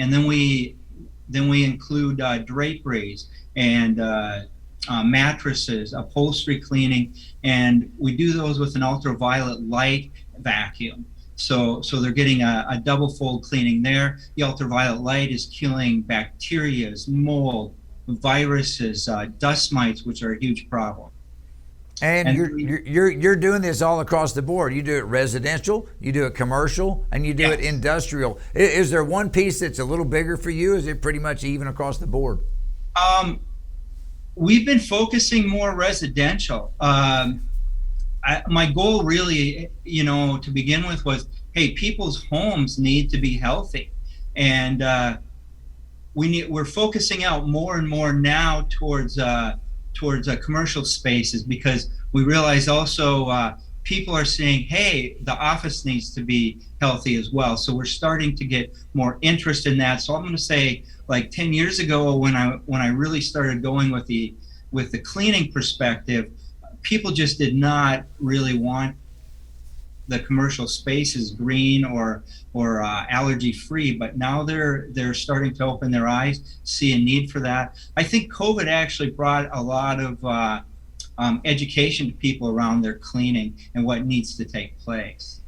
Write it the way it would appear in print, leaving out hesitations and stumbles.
and then we include draperies and mattresses, upholstery cleaning, and we do those with an ultraviolet light vacuum. So they're getting a double fold cleaning there. The ultraviolet light is killing bacteria, mold, viruses, dust mites, which are a huge problem. And you're doing this all across the board. You do it residential, you do it commercial, and you do it industrial. Is there one piece that's a little bigger for you? Is it pretty much even across the board? We've been focusing more residential. My goal really, to begin with was, hey, people's homes need to be healthy. And we're focusing out more and more now towards commercial spaces, because we realize also people are saying, hey, the office needs to be healthy as well. So we're starting to get more interest in that. So I'm going to say, like 10 years ago, when I really started going with the cleaning perspective, people just did not really want the commercial spaces green or allergy free, but now they're starting to open their eyes, see a need for that. I think COVID actually brought a lot of education to people around their cleaning and what needs to take place.